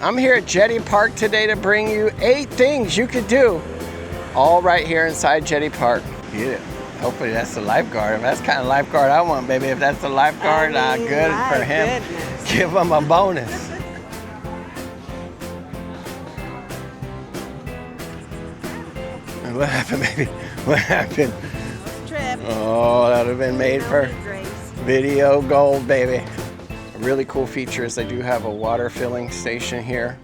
I'm here at Jetty Park today to bring you 8 things you could do, all right here inside Jetty Park. Yeah. Hopefully that's the lifeguard. If that's the kind of lifeguard I want, baby. If that's the lifeguard, good for him. Goodness. Give him a bonus. What happened, baby? What happened? Trip. Oh, that would have been made for video gold, baby. A really cool feature is they do have a water filling station here.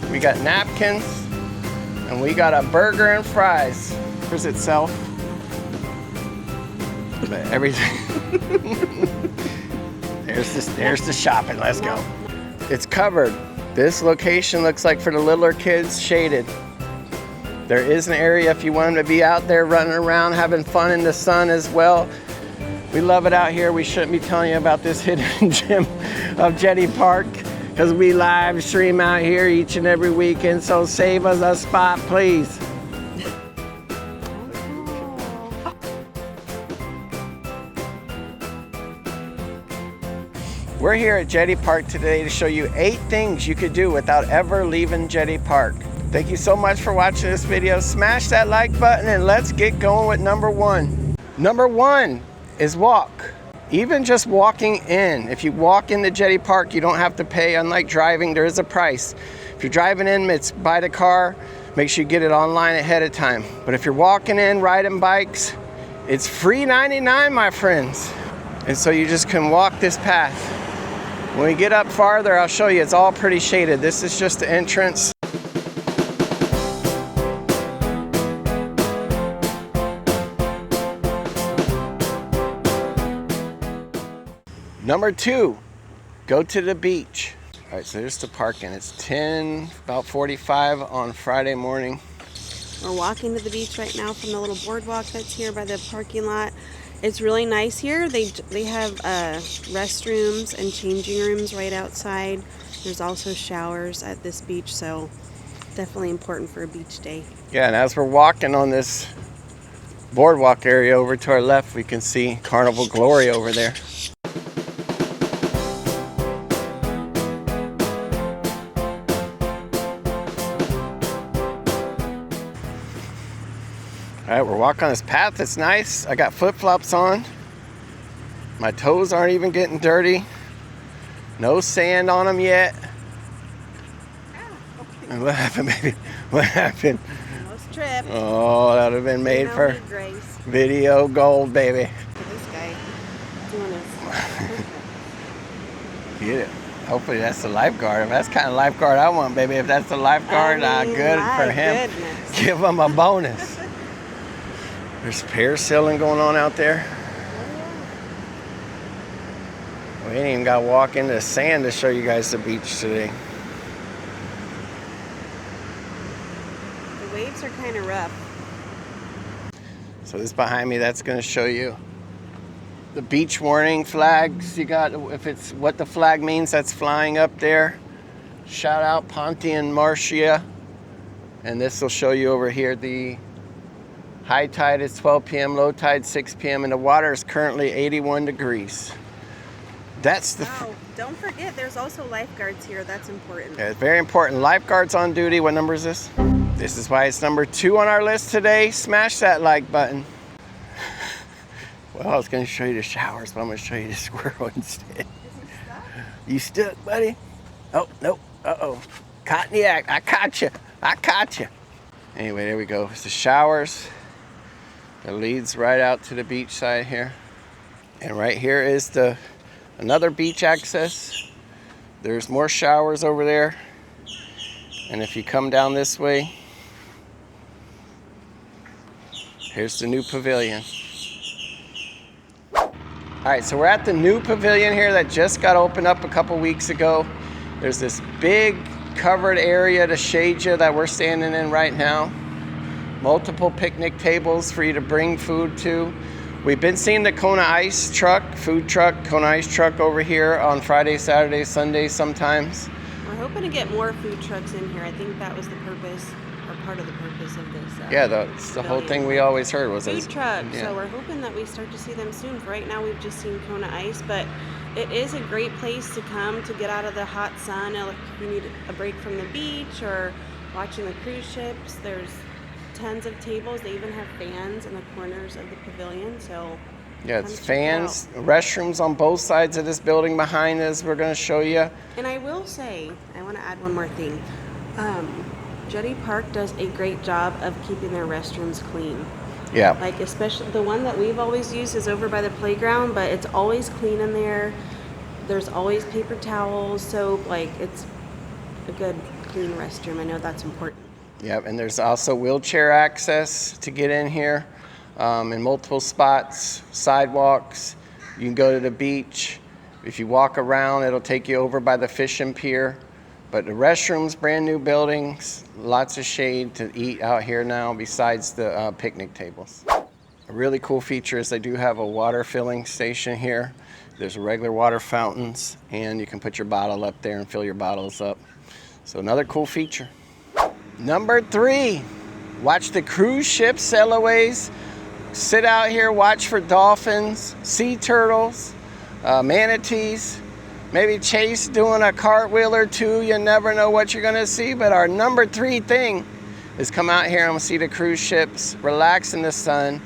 We got napkins, and we got a burger and fries. Here's itself. But everything. there's the shopping. Let's go. It's covered. This location looks like for the littler kids, shaded. There is an area if you want them to be out there running around having fun in the sun as well. We love it out here. We shouldn't be telling you about this hidden gem of Jetty Park because we live stream out here each and every weekend. So save us a spot, please. We're here at Jetty Park today to show you 8 things you could do without ever leaving Jetty Park. Thank you so much for watching this video. Smash that like button and let's get going with number 1. Number 1 is walk. Even just walking in. If you walk into Jetty Park, you don't have to pay. Unlike driving, there is a price. If you're driving in, it's buy the car. Make sure you get it online ahead of time. But if you're walking in, riding bikes, it's free 99, my friends. And so you just can walk this path. When we get up farther, I'll show you, it's all pretty shaded. This is just the entrance. Number 2, go to the beach. All right, so there's the parking. It's about 45 on Friday morning. We're walking to the beach right now from the little boardwalk that's here by the parking lot. It's really nice here. They have restrooms and changing rooms right outside. There's also showers at this beach, so definitely important for a beach day. Yeah, and as we're walking on this boardwalk area over to our left, we can see Carnival Glory over there. All right, we're walking on this path. It's nice. I got flip-flops on. My toes aren't even getting dirty. No sand on them yet. And what happened, baby? What happened? Almost tripped. Oh, that would have been made for video gold, baby. This guy doing his. Get it. Hopefully that's the lifeguard. If that's the kind of lifeguard I want, baby. If that's the lifeguard, good for him. Goodness. Give him a bonus. There's parasailing going on out there. We ain't even got to walk into the sand to show you guys the beach today. The waves are kind of rough. So this behind me, that's going to show you the beach warning flags. You got, if it's what the flag means, that's flying up there. Shout out Ponte and Marcia. And this will show you over here the high tide is 12 p.m., low tide 6 p.m., and the water is currently 81 degrees. That's the... Oh, don't forget, there's also lifeguards here. That's important. Yeah, it's very important. Lifeguards on duty. What number is this? This is why it's number 2 on our list today. Smash that like button. Well, I was going to show you the showers, but I'm going to show you the squirrel instead. You stuck, buddy? Oh, nope. Uh-oh. Caught in the act. I caught you. I caught you. Anyway, there we go. It's the showers. It leads right out to the beach side here. And right here is another beach access. There's more showers over there. And if you come down this way, here's the new pavilion. All right, so we're at the new pavilion here that just got opened up a couple weeks ago. There's this big covered area to shade you that we're standing in right now. Multiple picnic tables for you to bring food to. We've been seeing the Kona Ice truck, food truck, Kona Ice truck over here on Friday, Saturday, Sunday sometimes. We're hoping to get more food trucks in here. I think that was the purpose, or part of the purpose of this. Yeah, that's the whole thing we always heard was food trucks. Yeah. So we're hoping that we start to see them soon. For right now, we've just seen Kona Ice, but It is a great place to come to get out of the hot sun. If you need a break from the beach or watching the cruise ships, there's tons of tables. They even have fans in the corners of the pavilion, so yeah, it's fans, restrooms on both sides of this building behind us. We're going to show you. And I will say, I want to add one more thing. Jetty Park does a great job of keeping their restrooms clean. Yeah. Like, especially the one that we've always used is over by the playground, but it's always clean in there. There's always paper towels, soap. Like, it's a good, clean restroom. I know that's important. Yep, and there's also wheelchair access to get in here in multiple spots, sidewalks. You can go to the beach. If you walk around, it'll take you over by the fishing pier. But the restrooms, brand new buildings, lots of shade to eat out here now besides the picnic tables. A really cool feature is they do have a water filling station here. There's regular water fountains, and you can put your bottle up there and fill your bottles up. So another cool feature. Number 3, watch the cruise ships, sailways. Sit out here, watch for dolphins, sea turtles, manatees. Maybe Chase doing a cartwheel or two. You never know what you're gonna see, but our number 3 thing is come out here and see the cruise ships, relax in the sun.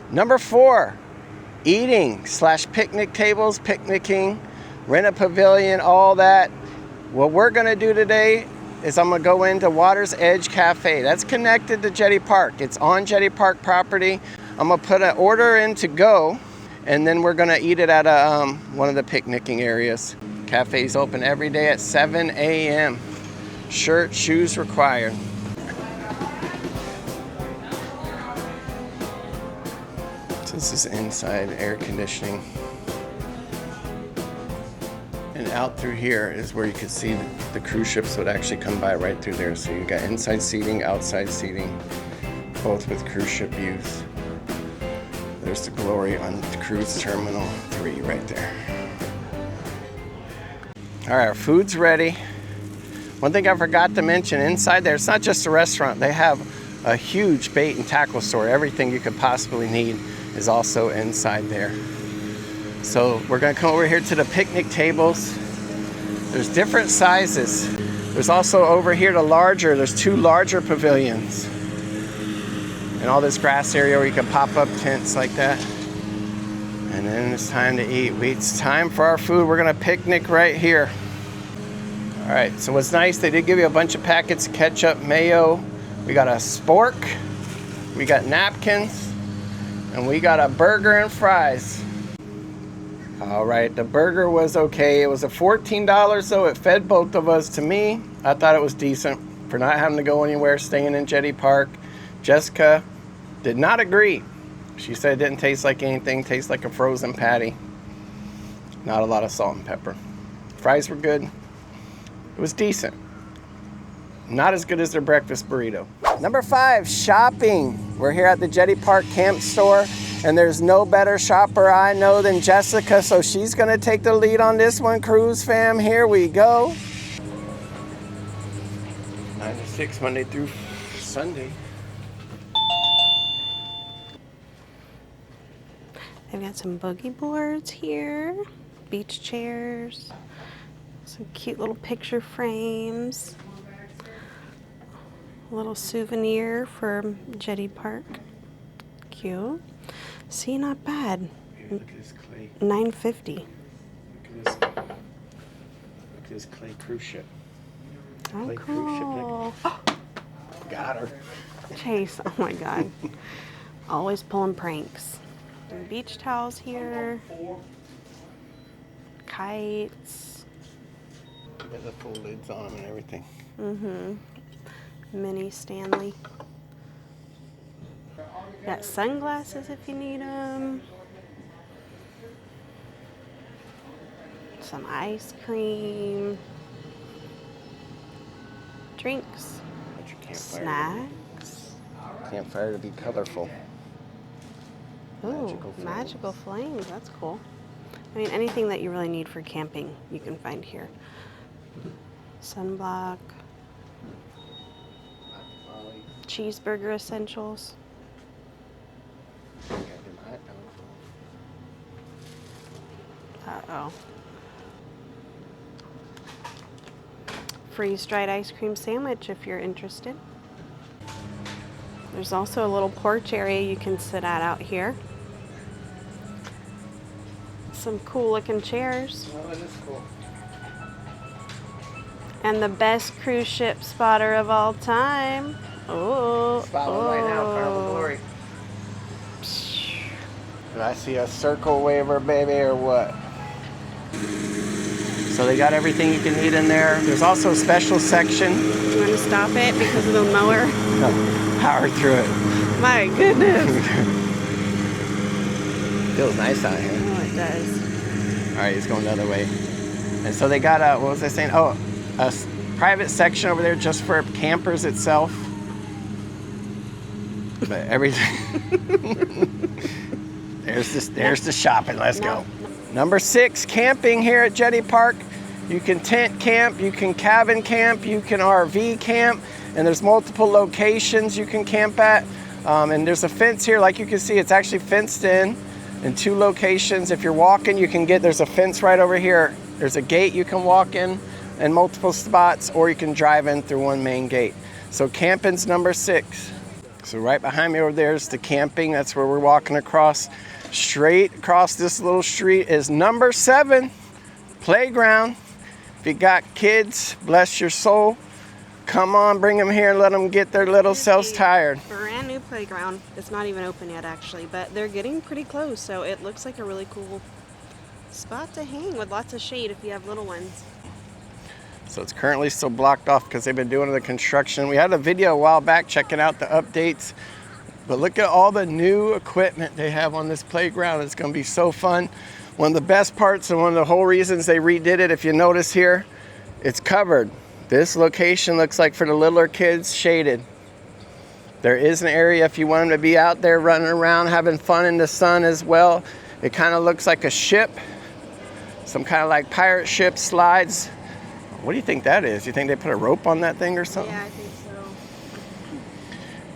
Number 4, eating / picnic tables, picnicking, rent a pavilion, all that. What we're gonna do today is I'm gonna go into Water's Edge Cafe. That's connected to Jetty Park. It's on Jetty Park property. I'm gonna put an order in to go, and then we're gonna eat it at one of the picnicking areas. Cafe's open every day at 7 a.m. Shirt, shoes required. So this is inside air conditioning. And out through here is where you can see the cruise ships would actually come by right through there. So you got inside seating, outside seating, both with cruise ship views. There's the Glory on the Cruise Terminal 3 right there. All right, our food's ready. One thing I forgot to mention, inside there, it's not just a restaurant. They have a huge bait and tackle store. Everything you could possibly need is also inside there. So we're gonna come over here to the picnic tables. There's different sizes. There's also over here there's 2 larger pavilions. And all this grass area where you can pop up tents like that. And then it's time to eat. It's time for our food. We're gonna picnic right here. All right, so what's nice, they did give you a bunch of packets of ketchup, mayo. We got a spork, we got napkins, and we got a burger and fries. All right, the burger was okay. It was a $14 though. It fed both of us. To me, I thought it was decent for not having to go anywhere, staying in Jetty Park. Jessica did not agree. She said it didn't taste like anything, tastes like a frozen patty. Not a lot of salt and pepper. Fries were good. It was decent. Not as good as their breakfast burrito. Number 5, shopping. We're here at the Jetty Park Camp Store, and there's no better shopper I know than Jessica, so she's gonna take the lead on this one. Cruise fam, here we go. 9 to 6, Monday through Sunday. They've got some boogie boards here, beach chairs, some cute little picture frames, a little souvenir for Jetty Park. Cute. See, not bad. Here, look at this clay. $9.50. Look at this clay cruise ship. Oh, Clay cool. cruise ship. Got her. Chase, oh my God. Always pulling pranks. And beach towels here. Kites. Got the full lids on them and everything. Mm-hmm. Mini Stanley. Got sunglasses if you need them. Some ice cream. Drinks. Got your campfire. Snacks. Campfire to be colorful. Ooh, magical flames. That's cool. I mean, anything that you really need for camping, you can find here. Sunblock. Cheeseburger essentials. Uh-oh. Freeze-dried ice cream sandwich if you're interested. There's also a little porch area you can sit at out here. Some cool looking chairs. Oh, that is cool. And the best cruise ship spotter of all time. Oh, Spotlight right now, Carnival Glory. Did I see a circle waver, baby, or what? So they got everything you can need in there. There's also a special section. Do you want to stop it because of the mower? No, power through it. My goodness. Feels nice out here. Oh, it does. All right, he's going the other way. And so they got a, what was I saying? Oh, a private section over there just for campers itself. But everything. There's the shopping. Let's go. Number 6, camping here at Jetty Park. You can tent camp, you can cabin camp, you can RV camp, and there's multiple locations you can camp at. And there's a fence here, like you can see, it's actually fenced in 2 locations. If you're walking, you can there's a fence right over here. There's a gate you can walk in multiple spots, or you can drive in through one main gate. So camping's number 6. So right behind me over there is the camping. That's where we're walking across. Straight across this little street is number 7, playground. If you got kids, bless your soul. Come on, bring them here and let them get their little selves tired. Brand new playground. It's not even open yet, actually, but they're getting pretty close, so it looks like a really cool spot to hang with lots of shade if you have little ones. So it's currently still blocked off because they've been doing the construction. We had a video a while back checking out the updates. But look at all the new equipment they have on this playground. It's going to be so fun. One of the best parts and one of the whole reasons they redid it, if you notice here, it's covered. This location looks like for the littler kids, shaded. There is an area if you want them to be out there running around, having fun in the sun as well. It kind of looks like a ship, some kind of like pirate ship slides. What do you think that is? You think they put a rope on that thing or something? Yeah, I think so.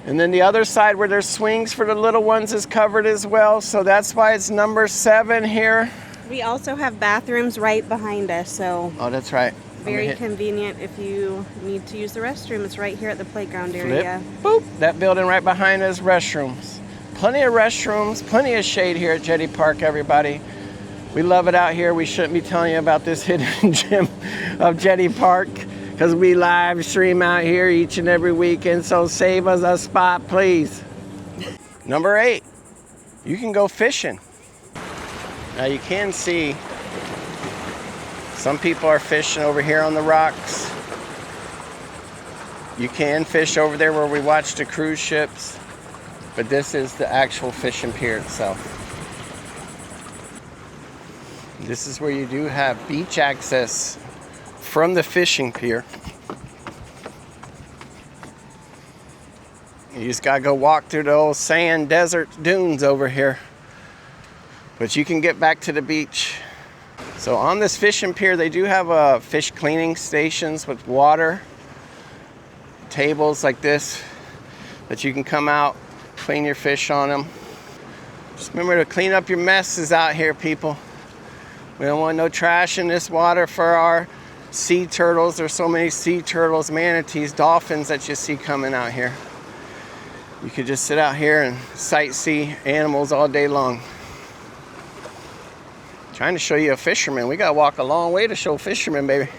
And then the other side where there's swings for the little ones is covered as well. So that's why it's number 7 here. We also have bathrooms right behind us, so Oh, that's right. very convenient if you need to use the restroom. It's right here at the playground area. Boop. That building right behind us, restrooms. Plenty of restrooms, plenty of shade here at Jetty Park, everybody. We love it out here. We shouldn't be telling you about this hidden gem of Jetty Park because we live stream out here each and every weekend, so save us a spot, please. Number 8, you can go fishing. Now you can see some people are fishing over here on the rocks. You can fish over there where we watch the cruise ships, but this is the actual fishing pier itself. This is where you do have beach access from the fishing pier. You just gotta go walk through the old sand desert dunes over here. But you can get back to the beach. So on this fishing pier, they do have fish cleaning stations with water, tables like this that you can come out, clean your fish on them. Just remember to clean up your messes out here, people. We don't want no trash in this water for our sea turtles. There's so many sea turtles, manatees, dolphins that you see coming out here. You could just sit out here and sightsee animals all day long. Trying to show you a fisherman. We gotta walk a long way to show fishermen, baby.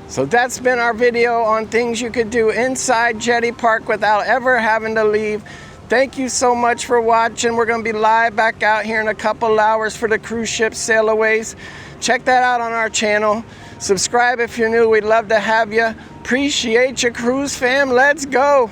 So that's been our video on things you could do inside Jetty Park without ever having to leave. Thank you so much for watching. We're going to be live back out here in a couple hours for the cruise ship sailaways. Check that out on our channel. Subscribe if you're new. We'd love to have you. Appreciate you, cruise fam. Let's go.